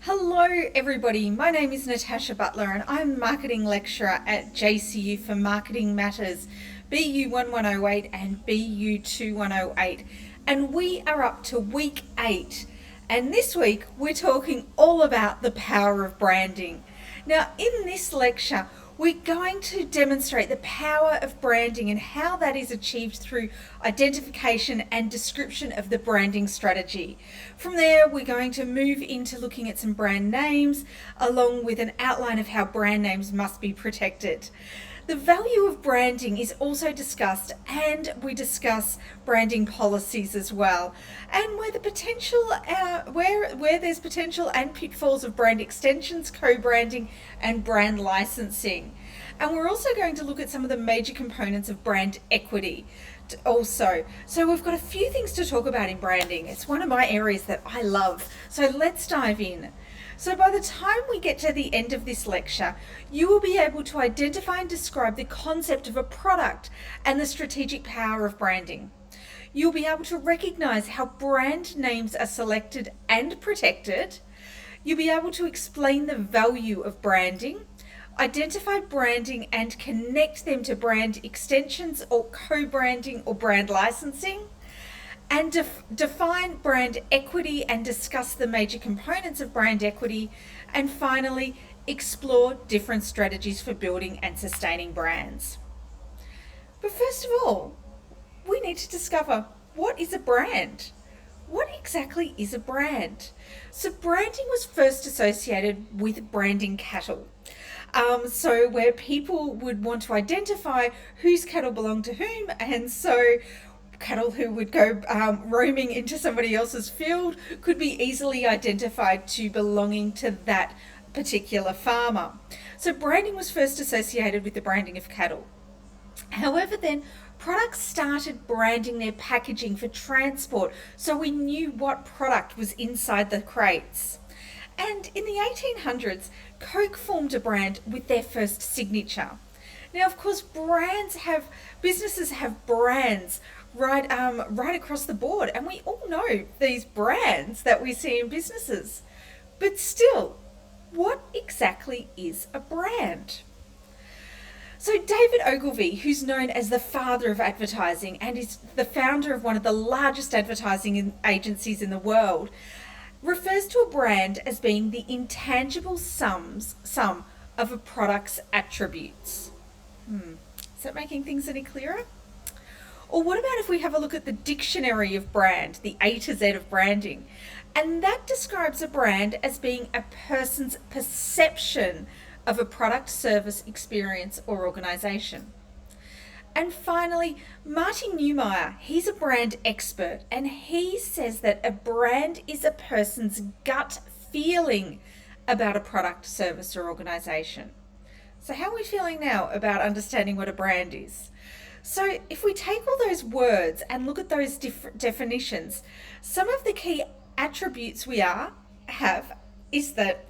Hello everybody, my name is Natasha Butler and I'm Marketing Lecturer at JCU for Marketing Matters BU1108 and BU2108, and we are up to week 8, and this week we're talking all about the power of branding. Now in this lecture we're going to demonstrate the power of branding and how that is achieved through identification and description of the branding strategy. From there, we're going to move into looking at some brand names, along with an outline of how brand names must be protected. The value of branding is also discussed, and we discuss branding policies as well, and where the potential, where there's potential and pitfalls of brand extensions, co-branding, and brand licensing. And we're also going to look at some of the major components of brand equity also. So we've got a few things to talk about in branding. It's one of my areas that I love. So let's dive in. So by the time we get to the end of this lecture, you will be able to identify and describe the concept of a product and the strategic power of branding. You'll be able to recognize how brand names are selected and protected. You'll be able to explain the value of branding, identify branding and connect them to brand extensions or co-branding or brand licensing, and define brand equity and discuss the major components of brand equity, and finally explore different strategies for building and sustaining brands. But first of all, we need to discover, what is a brand? What exactly is a brand? So branding was first associated with branding cattle. So where people would want to identify whose cattle belonged to whom, and so cattle who would go roaming into somebody else's field could be easily identified to belonging to that particular farmer. So branding was first associated with the branding of cattle. However, then products started branding their packaging for transport, so we knew what product was inside the crates. And in the 1800s, Coke formed a brand with their first signature. Now, of course, businesses have brands right across the board, and we all know these brands that we see in businesses. But still, what exactly is a brand? So David Ogilvy, who's known as the father of advertising and is the founder of one of the largest advertising agencies in the world, refers to a brand as being the intangible sum of a product's attributes. Is that making things any clearer? Or what about if we have a look at the dictionary of brand, the A to Z of branding? And that describes a brand as being a person's perception of a product, service, experience, or organization. And finally, Martin Neumeier, he's a brand expert, and he says that a brand is a person's gut feeling about a product, service, or organization. So how are we feeling now about understanding what a brand is? So if we take all those words and look at those different definitions, some of the key attributes we have is that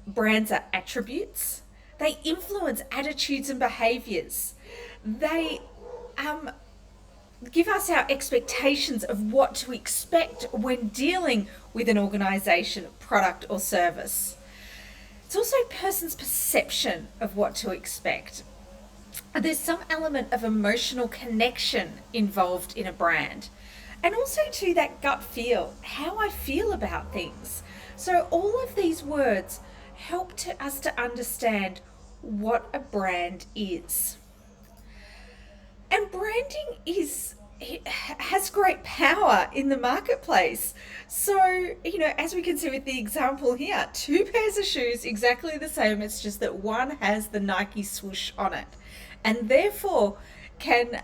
brands are attributes. They influence attitudes and behaviours. They give us our expectations of what to expect when dealing with an organisation, product or service. It's also a person's perception of what to expect. There's some element of emotional connection involved in a brand, and also to that gut feel, how I feel about things. So all of these words help us to understand what a brand is. And branding has great power in the marketplace. So, as we can see with the example here, 2 pairs of shoes, exactly the same, it's just that one has the Nike swoosh on it, and therefore can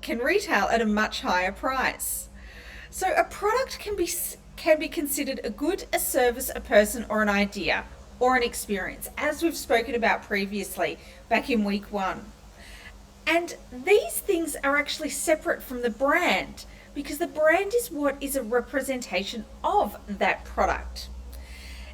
retail at a much higher price. So a product can be considered a good, a service, a person, or an idea, or an experience, as we've spoken about previously back in week 1. And these things are actually separate from the brand, because the brand is what is a representation of that product.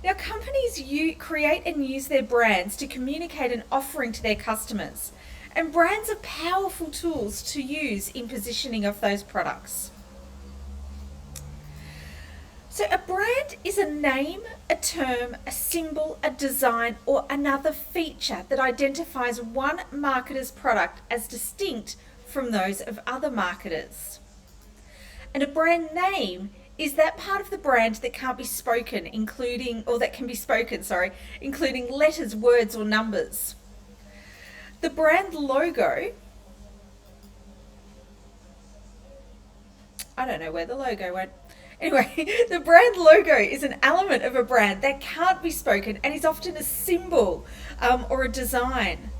Now, companies create and use their brands to communicate an offering to their customers, and brands are powerful tools to use in positioning of those products. So a brand is a name, a term, a symbol, a design, or another feature that identifies one marketer's product as distinct from those of other marketers. And a brand name is that part of the brand that can't be spoken, including letters, words, or numbers. The brand logo, I don't know where the logo went. Anyway, the brand logo is an element of a brand that can't be spoken and is often a symbol or a design.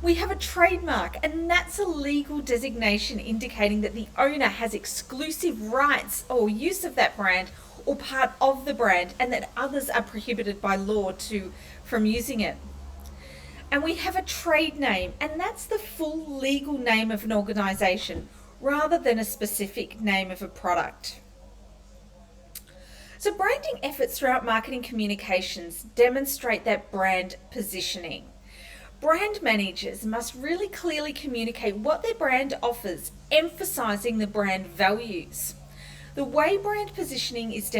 We have a trademark, and that's a legal designation indicating that the owner has exclusive rights or use of that brand or part of the brand, and that others are prohibited by law from using it. And we have a trade name, and that's the full legal name of an organisation rather than a specific name of a product. So branding efforts throughout marketing communications demonstrate that brand positioning. Brand managers must really clearly communicate what their brand offers, emphasizing the brand values. This way brand positioning is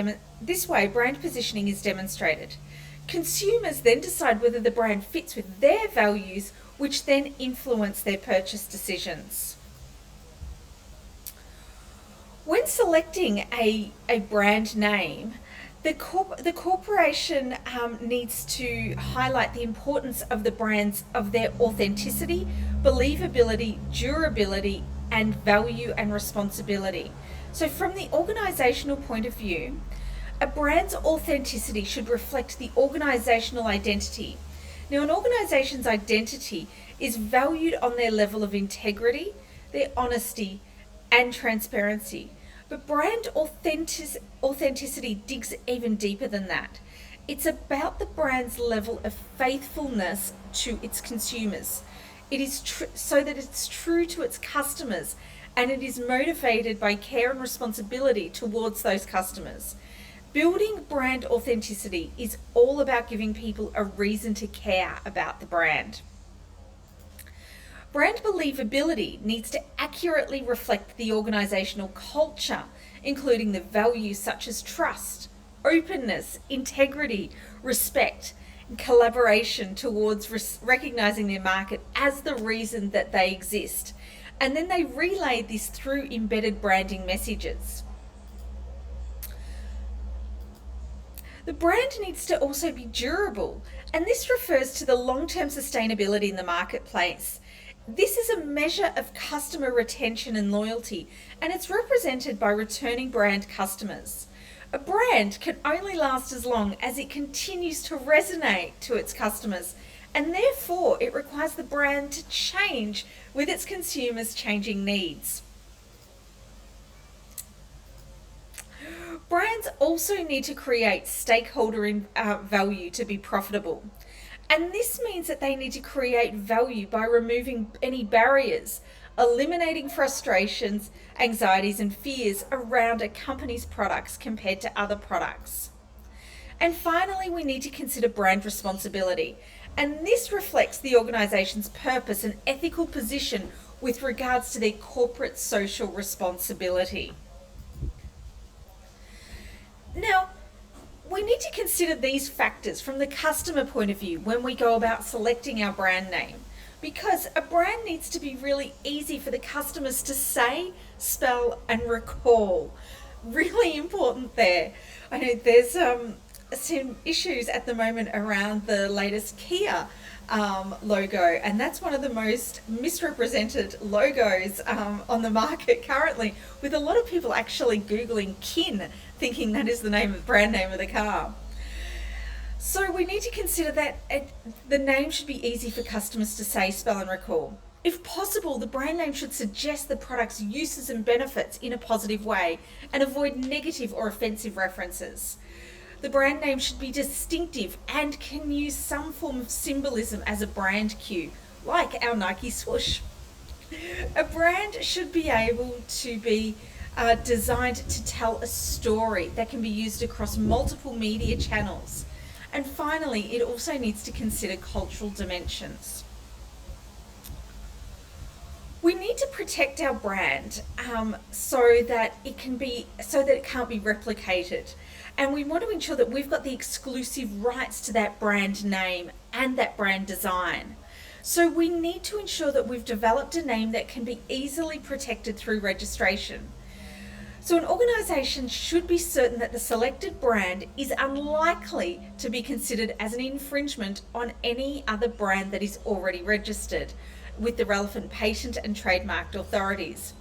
demonstrated. Consumers then decide whether the brand fits with their values, which then influence their purchase decisions. When selecting a brand name, the corporation needs to highlight the importance of the brands, of their authenticity, believability, durability, and value and responsibility. So from the organizational point of view, a brand's authenticity should reflect the organizational identity. Now, an organization's identity is valued on their level of integrity, their honesty, and transparency. But brand authenticity digs even deeper than that. It's about the brand's level of faithfulness to its consumers. It is so that it's true to its customers, and it is motivated by care and responsibility towards those customers. Building brand authenticity is all about giving people a reason to care about the brand. Brand believability needs to accurately reflect the organizational culture, including the values such as trust, openness, integrity, respect, and collaboration towards recognizing their market as the reason that they exist. And then they relay this through embedded branding messages. The brand needs to also be durable, and this refers to the long-term sustainability in the marketplace. This is a measure of customer retention and loyalty, and it's represented by returning brand customers. A brand can only last as long as it continues to resonate to its customers, and therefore it requires the brand to change with its consumers' changing needs. Brands also need to create stakeholder value to be profitable. And this means that they need to create value by removing any barriers, eliminating frustrations, anxieties, and fears around a company's products compared to other products. And finally, we need to consider brand responsibility. And this reflects the organization's purpose and ethical position with regards to their corporate social responsibility. Now, we need to consider these factors from the customer point of view when we go about selecting our brand name, because a brand needs to be really easy for the customers to say, spell, and recall. Really important there. I know there's some issues at the moment around the latest Kia logo, and that's one of the most misrepresented logos on the market currently, with a lot of people actually Googling Kin, thinking that is the brand name of the car. So we need to consider that the name should be easy for customers to say, spell, and recall. If possible, the brand name should suggest the product's uses and benefits in a positive way and avoid negative or offensive references. The brand name should be distinctive and can use some form of symbolism as a brand cue, like our Nike swoosh. A brand should be able to be designed to tell a story that can be used across multiple media channels. And finally, it also needs to consider cultural dimensions. We need to protect our brand so that it can't be replicated. And we want to ensure that we've got the exclusive rights to that brand name and that brand design. So we need to ensure that we've developed a name that can be easily protected through registration. So an organisation should be certain that the selected brand is unlikely to be considered as an infringement on any other brand that is already registered with the relevant patent and trademark authorities.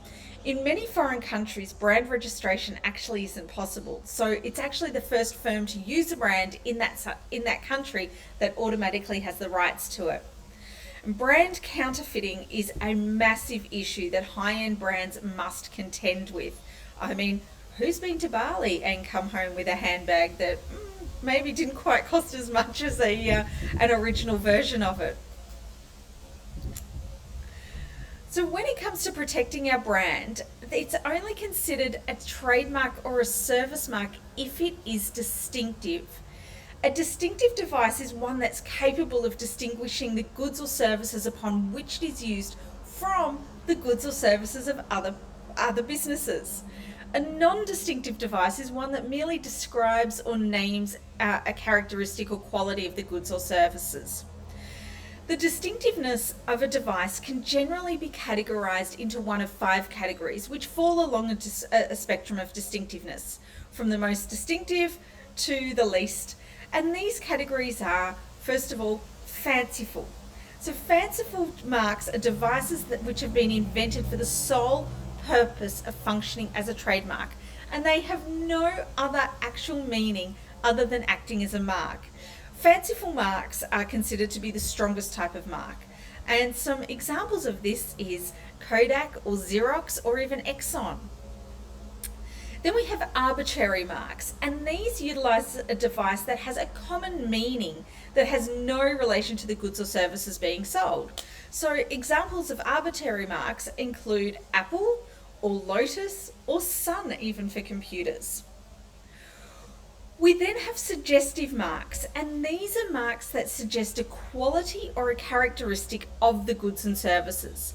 In many foreign countries, brand registration actually isn't possible. So it's actually the first firm to use a brand in that country that automatically has the rights to it. Brand counterfeiting is a massive issue that high-end brands must contend with. I mean, who's been to Bali and come home with a handbag that maybe didn't quite cost as much as an original version of it? So when it comes to protecting our brand, it's only considered a trademark or a service mark if it is distinctive. A distinctive device is one that's capable of distinguishing the goods or services upon which it is used from the goods or services of other businesses. A non-distinctive device is one that merely describes or names a characteristic or quality of the goods or services. The distinctiveness of a device can generally be categorized into one of 5 categories, which fall along a spectrum of distinctiveness, from the most distinctive to the least. And these categories are, first of all, fanciful. So fanciful marks are devices which have been invented for the sole purpose of functioning as a trademark, and they have no other actual meaning other than acting as a mark. Fanciful marks are considered to be the strongest type of mark, and some examples of this is Kodak or Xerox or even Exxon. Then we have arbitrary marks, and these utilize a device that has a common meaning that has no relation to the goods or services being sold. So examples of arbitrary marks include Apple or Lotus or Sun, even for computers. We then have suggestive marks, and these are marks that suggest a quality or a characteristic of the goods and services.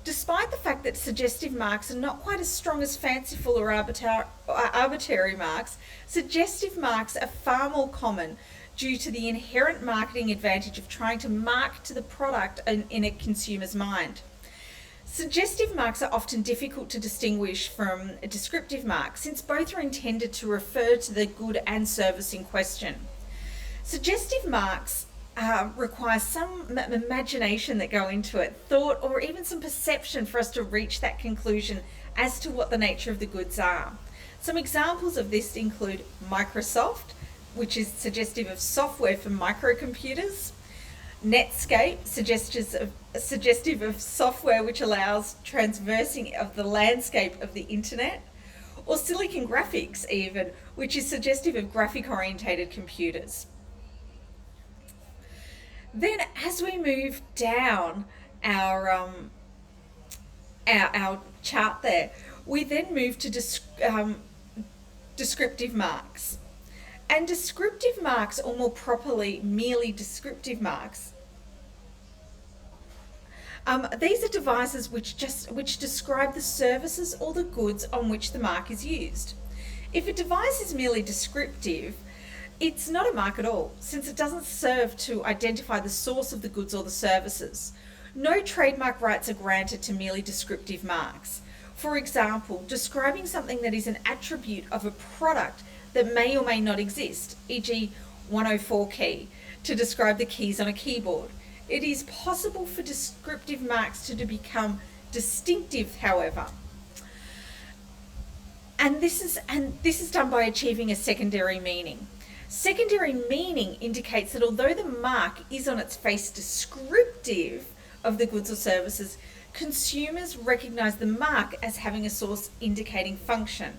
Despite the fact that suggestive marks are not quite as strong as fanciful or arbitrary marks, suggestive marks are far more common due to the inherent marketing advantage of trying to mark to the product in a consumer's mind. Suggestive marks are often difficult to distinguish from a descriptive mark, since both are intended to refer to the good and service in question. Suggestive marks require some imagination that go into it, thought, or even some perception for us to reach that conclusion as to what the nature of the goods are. Some examples of this include Microsoft, which is suggestive of software for microcomputers; Netscape, suggestive of software which allows traversing of the landscape of the internet; or Silicon Graphics even, which is suggestive of graphic-orientated computers. Then as we move down our chart there, we then move to descriptive marks. And descriptive marks, or more properly, merely descriptive marks, these are devices which describe the services or the goods on which the mark is used. If a device is merely descriptive, it's not a mark at all, since it doesn't serve to identify the source of the goods or the services. No trademark rights are granted to merely descriptive marks. For example, describing something that is an attribute of a product that may or may not exist, e.g. 104 key, to describe the keys on a keyboard. It is possible for descriptive marks to become distinctive, however. And this is done by achieving a secondary meaning. Secondary meaning indicates that although the mark is on its face descriptive of the goods or services, consumers recognize the mark as having a source indicating function.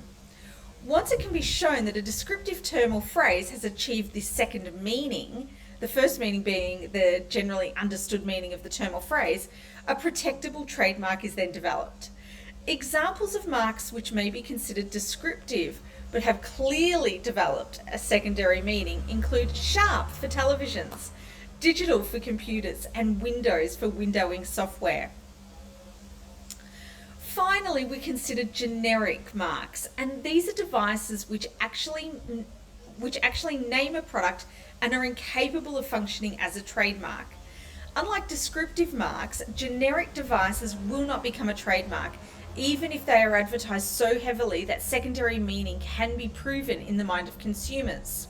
Once it can be shown that a descriptive term or phrase has achieved this second meaning, the first meaning being the generally understood meaning of the term or phrase, a protectable trademark is then developed. Examples of marks which may be considered descriptive but have clearly developed a secondary meaning include Sharp for televisions, Digital for computers, and Windows for windowing software. Finally, we consider generic marks, and these are devices which actually which actually name a product and are incapable of functioning as a trademark. Unlike descriptive marks, generic devices will not become a trademark, even if they are advertised so heavily that secondary meaning can be proven in the mind of consumers.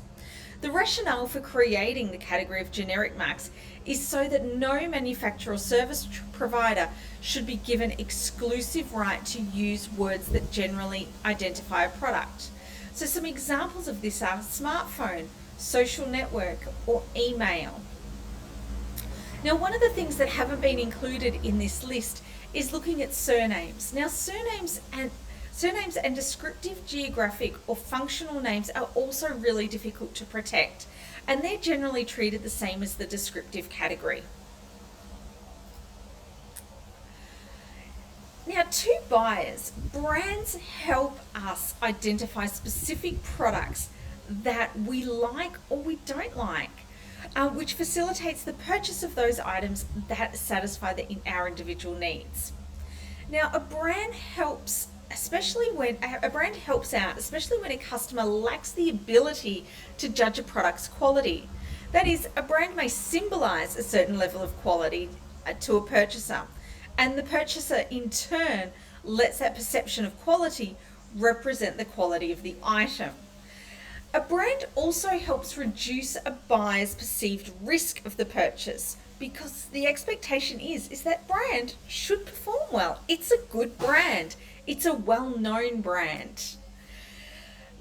The rationale for creating the category of generic marks is so that no manufacturer or service provider should be given exclusive right to use words that generally identify a product. So some examples of this are smartphone, social network, or email. Now, one of the things that haven't been included in this list is looking at surnames. Now, surnames and descriptive, geographic, or functional names are also really difficult to protect, and they're generally treated the same as the descriptive category. Now, to buyers, brands help us identify specific products that we like or we don't like, which facilitates the purchase of those items that satisfy our individual needs. Now, a brand helps out, especially when a customer lacks the ability to judge a product's quality. That is, a brand may symbolize a certain level of quality to a purchaser, and the purchaser in turn lets that perception of quality represent the quality of the item. A brand also helps reduce a buyer's perceived risk of the purchase, because the expectation is that brand should perform well. It's a good brand. It's a well-known brand.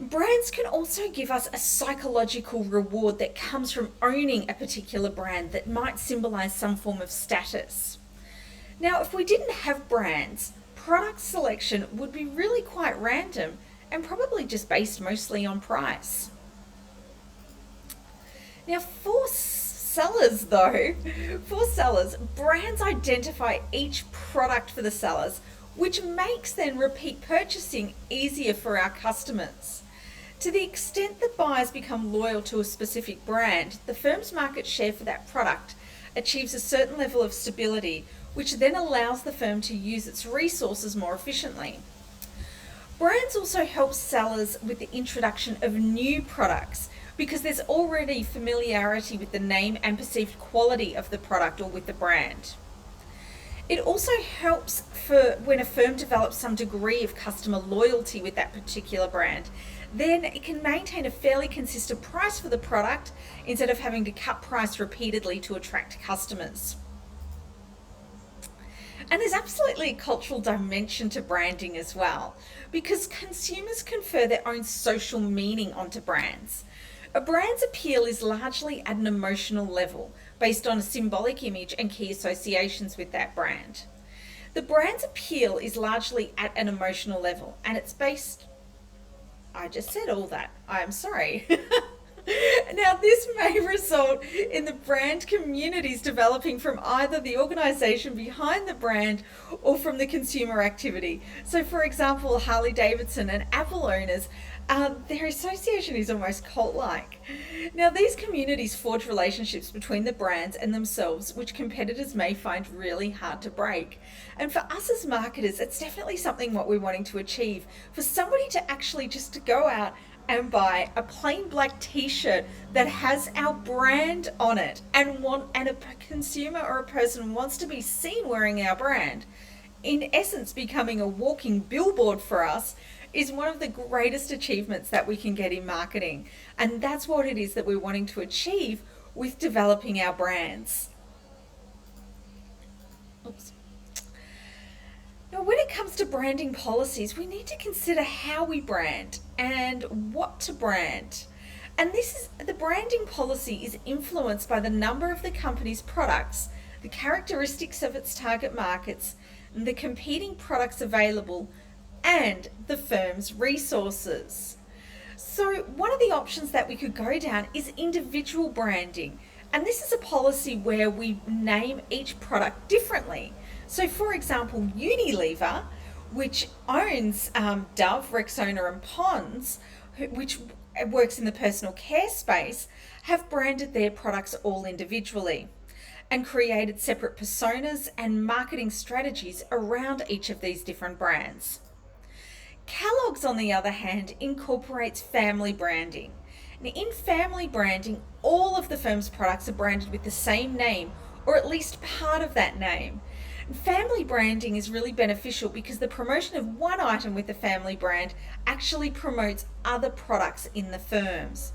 Brands can also give us a psychological reward that comes from owning a particular brand that might symbolize some form of status. Now, if we didn't have brands, product selection would be really quite random and probably just based mostly on price. Now, for sellers, brands identify each product for the sellers, which makes then repeat purchasing easier for our customers. To the extent that buyers become loyal to a specific brand, the firm's market share for that product achieves a certain level of stability, which then allows the firm to use its resources more efficiently. Brands also help sellers with the introduction of new products, because there's already familiarity with the name and perceived quality of the product or with the brand. It also helps for when a firm develops some degree of customer loyalty with that particular brand. Then it can maintain a fairly consistent price for the product instead of having to cut price repeatedly to attract customers. And there's absolutely a cultural dimension to branding as well, because consumers confer their own social meaning onto brands. A brand's appeal is largely at an emotional level, based on a symbolic image and key associations with that brand. The brand's appeal is largely at an emotional level, and it's based... I just said all that. I'm sorry. Now, this may result in the brand communities developing from either the organization behind the brand or from the consumer activity. So, for example, Harley Davidson and Apple owners, their association is almost cult-like. Now, these communities forge relationships between the brands and themselves, which competitors may find really hard to break. And for us as marketers, it's definitely something what we're wanting to achieve. For somebody to actually just to go out and buy a plain black t-shirt that has our brand on it and a consumer or a person wants to be seen wearing our brand, in essence becoming a walking billboard for us, is one of the greatest achievements that we can get in marketing. And that's what it is that we're wanting to achieve with developing our brands. Oops. Now, when it comes to branding policies, we need to consider how we brand and what to brand. And the branding policy is influenced by the number of the company's products, the characteristics of its target markets, and the competing products available, and the firm's resources. So one of the options that we could go down is individual branding. And this is a policy where we name each product differently. So for example, Unilever, which owns Dove, Rexona and Pond's, which works in the personal care space, have branded their products all individually and created separate personas and marketing strategies around each of these different brands. Kellogg's, on the other hand, incorporates family branding. Now, in family branding, all of the firm's products are branded with the same name, or at least part of that name. And family branding is really beneficial because the promotion of one item with the family brand actually promotes other products in the firms.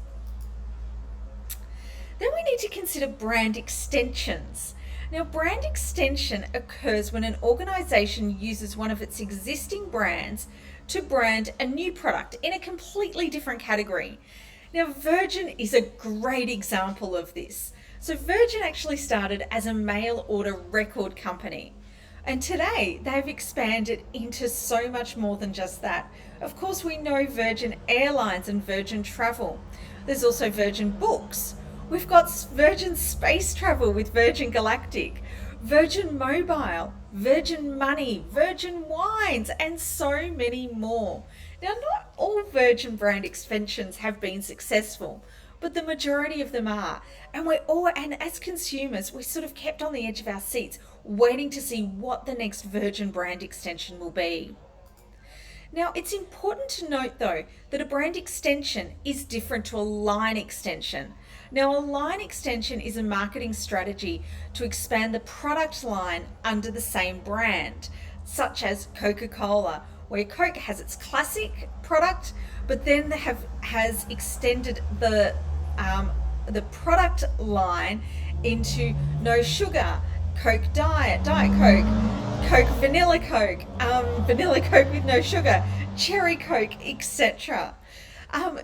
Then we need to consider brand extensions. Now, brand extension occurs when an organization uses one of its existing brands to brand a new product in a completely different category. Now, Virgin is a great example of this. So Virgin actually started as a mail order record company. And today they've expanded into so much more than just that. Of course, we know Virgin Airlines and Virgin Travel. There's also Virgin Books. We've got Virgin Space Travel with Virgin Galactic, Virgin Mobile, Virgin Money, Virgin Wines, and so many more. Now, not all Virgin brand extensions have been successful, but the majority of them are. And as consumers, we're sort of kept on the edge of our seats, waiting to see what the next Virgin brand extension will be. Now, it's important to note though that a brand extension is different to a line extension. Now, a line extension is a marketing strategy to expand the product line under the same brand, such as Coca-Cola, where Coke has its classic product, but then has extended the product line into no sugar, Coke Diet Coke, Coke Vanilla Coke, Vanilla Coke with no sugar, Cherry Coke, etc.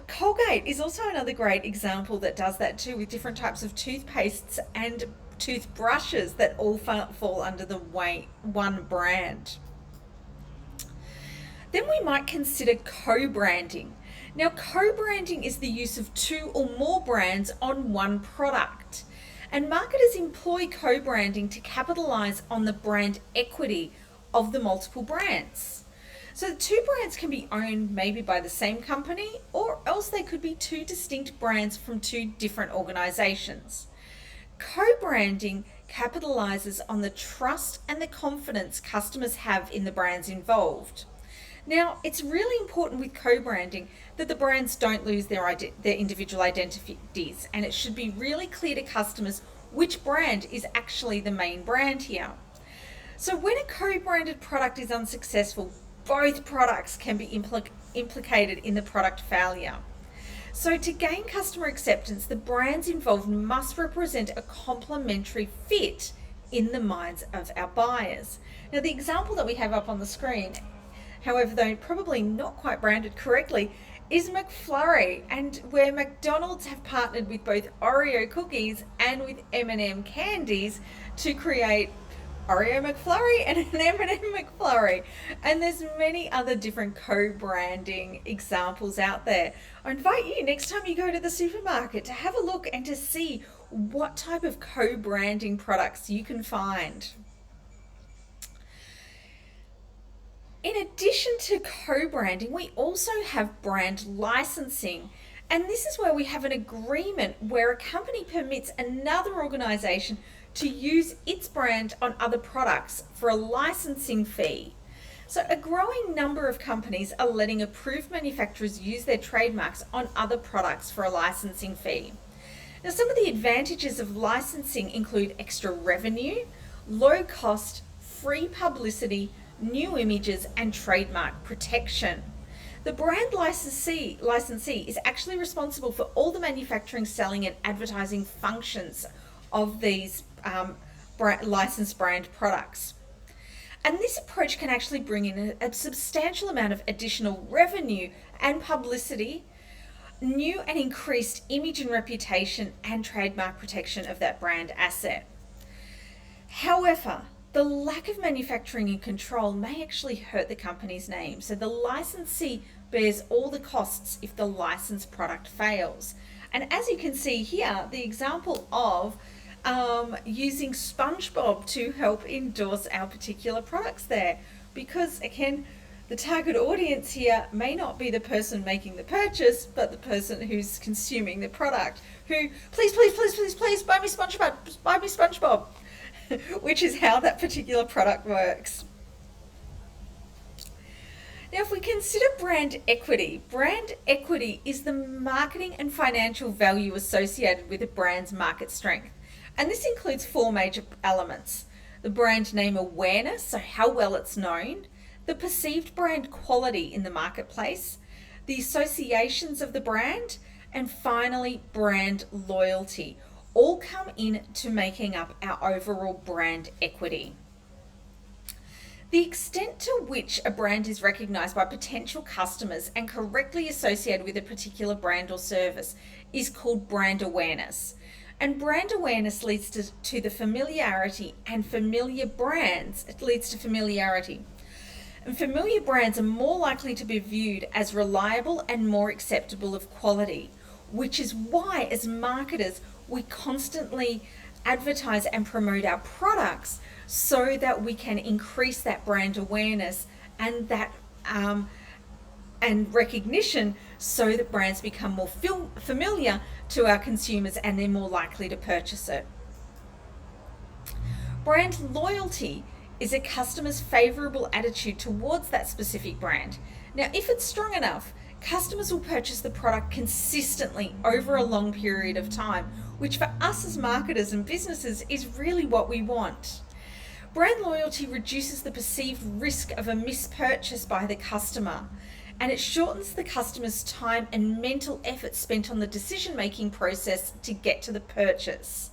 Colgate is also another great example that does that too, with different types of toothpastes and toothbrushes that all fall under the one brand. Then we might consider co-branding. Now, co-branding is the use of two or more brands on one product. And marketers employ co-branding to capitalize on the brand equity of the multiple brands. So the two brands can be owned maybe by the same company, or else they could be two distinct brands from two different organizations. Co-branding capitalizes on the trust and the confidence customers have in the brands involved. Now, it's really important with co-branding that the brands don't lose their individual identities, and it should be really clear to customers which brand is actually the main brand here. So when a co-branded product is unsuccessful, both products can be implicated in the product failure. So to gain customer acceptance, the brands involved must represent a complementary fit in the minds of our buyers. Now, the example that we have up on the screen, however, though probably not quite branded correctly, is McFlurry, and where McDonald's have partnered with both Oreo cookies and with M&M candies to create Oreo McFlurry and an M&M McFlurry. And there's many other different co-branding examples out there. I invite you next time you go to the supermarket to have a look and to see what type of co-branding products you can find. In addition to co-branding, we also have brand licensing. And this is where we have an agreement where a company permits another organization to use its brand on other products for a licensing fee. So a growing number of companies are letting approved manufacturers use their trademarks on other products for a licensing fee. Now, some of the advantages of licensing include extra revenue, low cost, free publicity, new images, and trademark protection. The brand licensee is actually responsible for all the manufacturing, selling, and advertising functions of these licensed brand products. And this approach can actually bring in a substantial amount of additional revenue and publicity, new and increased image and reputation, and trademark protection of that brand asset. However, the lack of manufacturing and control may actually hurt the company's name. So the licensee bears all the costs if the licensed product fails. And as you can see here, the example of using SpongeBob to help endorse our particular products there. Because again, the target audience here may not be the person making the purchase, but the person who's consuming the product, who, please, buy me SpongeBob, which is how that particular product works. Now, if we consider brand equity is the marketing and financial value associated with a brand's market strength. And this includes four major elements: the brand name awareness, so how well it's known, the perceived brand quality in the marketplace, the associations of the brand, and finally, brand loyalty. All come into making up our overall brand equity. The extent to which a brand is recognized by potential customers and correctly associated with a particular brand or service is called brand awareness. And brand awareness leads to the familiarity, and familiar brands, it leads to familiarity. And familiar brands are more likely to be viewed as reliable and more acceptable of quality, which is why, as marketers, we constantly advertise and promote our products so that we can increase that brand awareness and that and recognition, so that brands become more familiar to our consumers and they're more likely to purchase it. Brand loyalty is a customer's favorable attitude towards that specific brand. Now, if it's strong enough, customers will purchase the product consistently over a long period of time, which for us as marketers and businesses is really what we want. Brand loyalty reduces the perceived risk of a mispurchase by the customer, and it shortens the customer's time and mental effort spent on the decision-making process to get to the purchase.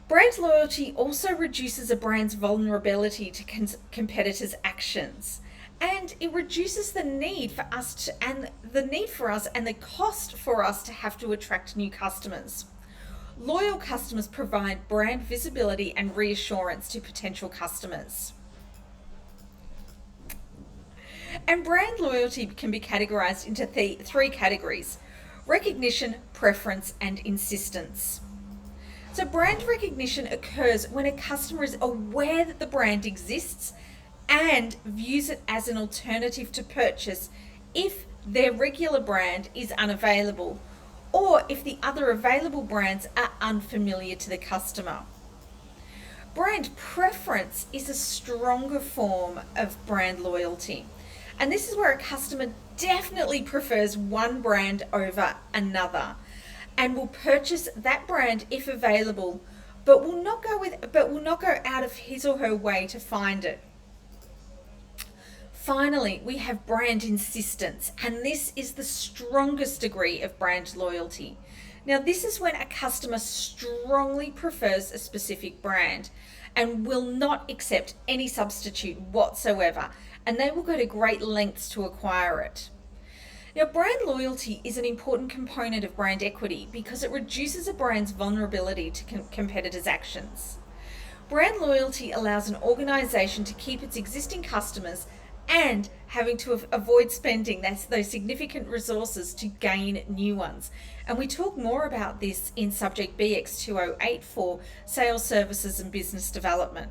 Brand loyalty also reduces a brand's vulnerability to competitors' actions, and it reduces the need for us and the cost for us to have to attract new customers. Loyal customers provide brand visibility and reassurance to potential customers. And brand loyalty can be categorized into three categories: recognition, preference, and insistence. So brand recognition occurs when a customer is aware that the brand exists and views it as an alternative to purchase if their regular brand is unavailable, or if the other available brands are unfamiliar to the customer. Brand preference is a stronger form of brand loyalty, and this is where a customer definitely prefers one brand over another and will purchase that brand if available, but will not go out of his or her way to find it. Finally, we have brand insistence, and this is the strongest degree of brand loyalty. Now, this is when a customer strongly prefers a specific brand and will not accept any substitute whatsoever, and they will go to great lengths to acquire it. Now, brand loyalty is an important component of brand equity because it reduces a brand's vulnerability to competitors' actions. Brand loyalty allows an organization to keep its existing customers and having to avoid spending those significant resources to gain new ones. And we talk more about this in subject BX208 for sales, services, and business development.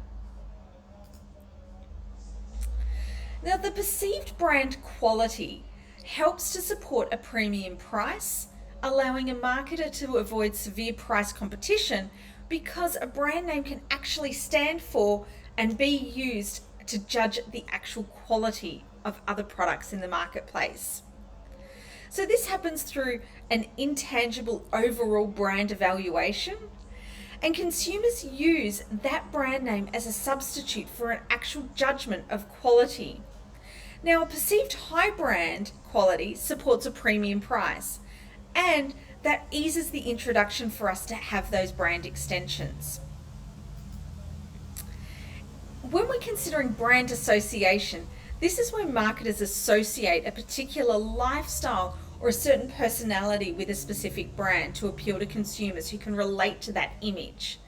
Now, the perceived brand quality helps to support a premium price, allowing a marketer to avoid severe price competition because a brand name can actually stand for and be used to judge the actual quality of other products in the marketplace. So this happens through an intangible overall brand evaluation, and consumers use that brand name as a substitute for an actual judgment of quality. Now, a perceived high brand quality supports a premium price, and that eases the introduction for us to have those brand extensions. When we're considering brand association, this is where marketers associate a particular lifestyle or a certain personality with a specific brand to appeal to consumers who can relate to that image.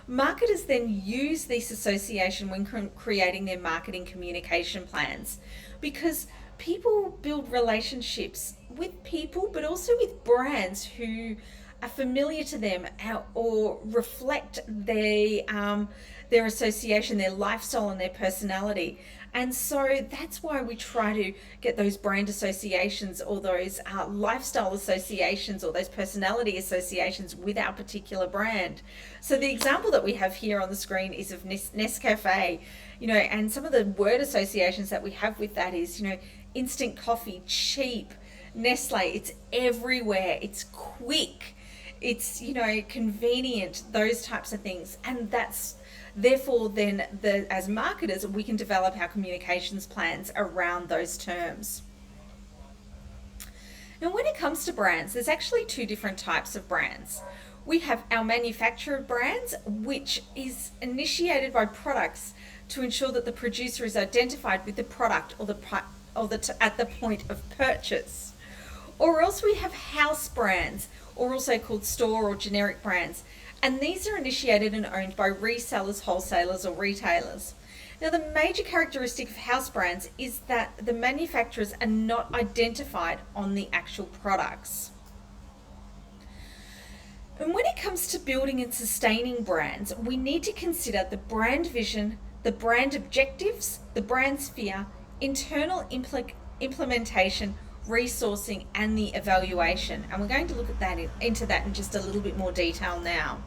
Marketers then use this association when creating their marketing communication plans, because people build relationships with people, but also with brands who are familiar to them or reflect their association, their lifestyle, and their personality. And so that's why we try to get those brand associations or those lifestyle associations or those personality associations with our particular brand. So the example that we have here on the screen is of Nescafe, and some of the word associations that we have with that is, instant coffee, cheap, Nestle, it's everywhere, it's quick, it's, convenient, those types of things. And that's therefore then as marketers, we can develop our communications plans around those terms. Now, when it comes to brands, there's actually two different types of brands. We have our manufactured brands, which is initiated by products to ensure that the producer is identified with the product at the point of purchase. Or else we have house brands, or also called store or generic brands, and these are initiated and owned by resellers, wholesalers, or retailers. Now, the major characteristic of house brands is that the manufacturers are not identified on the actual products. And when it comes to building and sustaining brands, we need to consider the brand vision, the brand objectives, the brand sphere, internal implementation, resourcing, and the evaluation. And we're going to look at into that in just a little bit more detail now.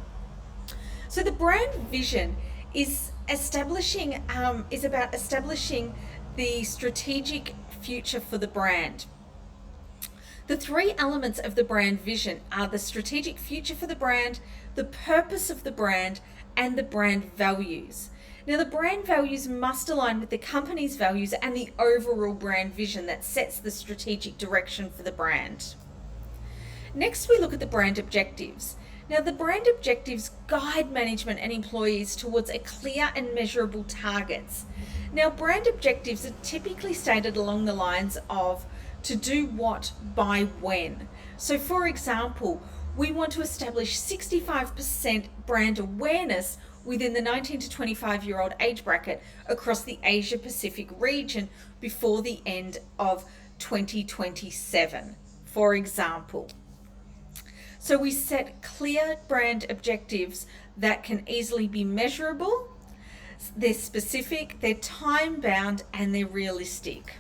So the brand vision is about establishing the strategic future for the brand. The three elements of the brand vision are the strategic future for the brand, the purpose of the brand, and the brand values. Now, the brand values must align with the company's values and the overall brand vision that sets the strategic direction for the brand. Next, we look at the brand objectives. Now, the brand objectives guide management and employees towards a clear and measurable targets. Now, brand objectives are typically stated along the lines of to do what by when. So, for example, we want to establish 65% brand awareness within the 19 to 25-year-old age bracket across the Asia Pacific region before the end of 2027, for example. So we set clear brand objectives that can easily be measurable, they're specific, they're time-bound, and they're realistic.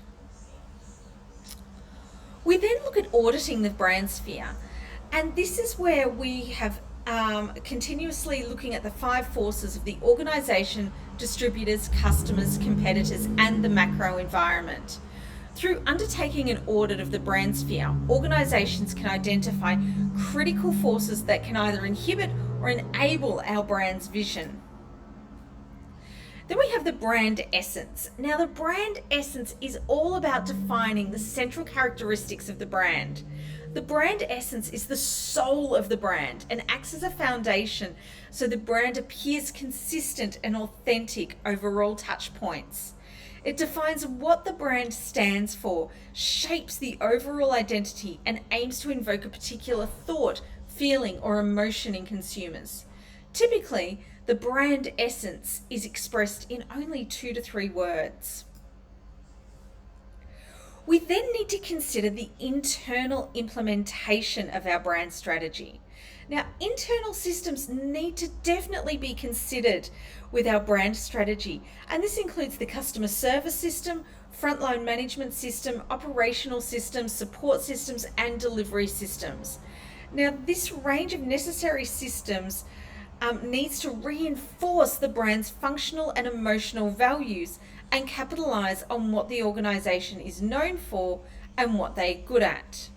We then look at auditing the Brandsphere, and this is where we have continuously looking at the 5 forces of the organisation, distributors, customers, competitors, and the macro environment. Through undertaking an audit of the Brandsphere, organisations can identify critical forces that can either inhibit or enable our brand's vision. Then we have the brand essence. Now, the brand essence is all about defining the central characteristics of the brand. The brand essence is the soul of the brand and acts as a foundation so the brand appears consistent and authentic over all touch points. It defines what the brand stands for, shapes the overall identity, and aims to invoke a particular thought, feeling, or emotion in consumers. Typically, the brand essence is expressed in only 2 to 3 words. We then need to consider the internal implementation of our brand strategy. Now, internal systems need to definitely be considered with our brand strategy, and this includes the customer service system, frontline management system, operational systems, support systems, and delivery systems. Now, this range of necessary systems needs to reinforce the brand's functional and emotional values and capitalize on what the organization is known for and what they're good at.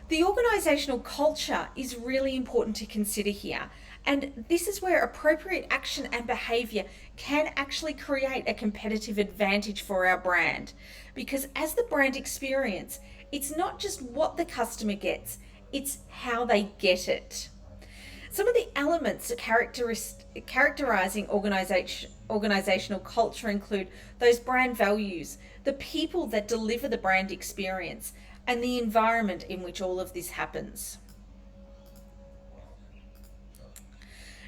The organizational culture is really important to consider here, and this is where appropriate action and behavior can actually create a competitive advantage for our brand, because as the brand experience, it's not just what the customer gets, it's how they get it. Some of the elements characterizing organizational culture include those brand values, the people that deliver the brand experience, and the environment in which all of this happens.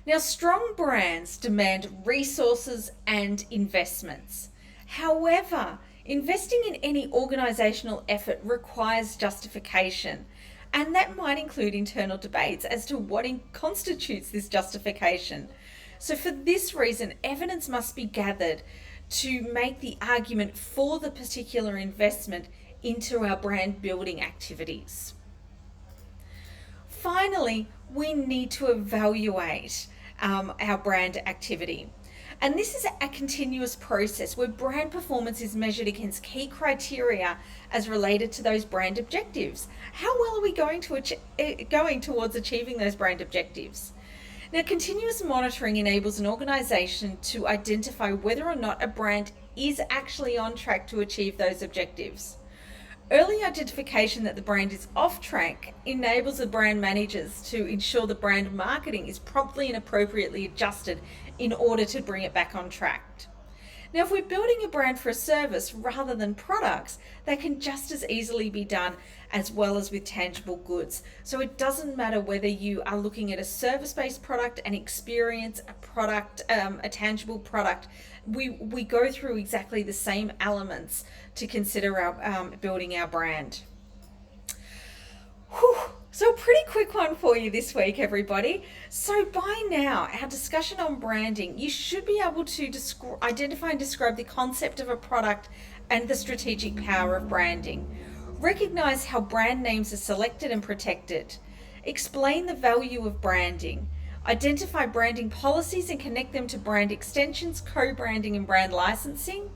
Now, strong brands demand resources and investments. However, investing in any organizational effort requires justification, and that might include internal debates as to what constitutes this justification. So for this reason, evidence must be gathered to make the argument for the particular investment into our brand building activities. Finally, we need to evaluate our brand activity. And this is a continuous process where brand performance is measured against key criteria as related to those brand objectives. How well are we going towards achieving those brand objectives? Now, continuous monitoring enables an organisation to identify whether or not a brand is actually on track to achieve those objectives. Early identification that the brand is off track enables the brand managers to ensure the brand marketing is promptly and appropriately adjusted in order to bring it back on track. Now, if we're building a brand for a service rather than products, that can just as easily be done as well as with tangible goods. So it doesn't matter whether you are looking at a service-based product, an experience, a product, a tangible product. We go through exactly the same elements to consider our building our brand. Whew. So a pretty quick one for you this week, everybody. So by now, our discussion on branding, you should be able to identify and describe the concept of a product and the strategic power of branding. Recognize how brand names are selected and protected. Explain the value of branding. Identify branding policies and connect them to brand extensions, co-branding, and brand licensing.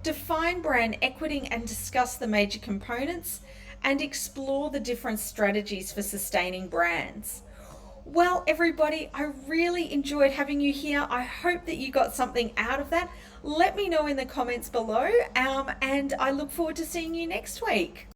Define brand equity and discuss the major components, and explore the different strategies for sustaining brands. Well, everybody, I really enjoyed having you here. I hope that you got something out of that. Let me know in the comments below, and I look forward to seeing you next week.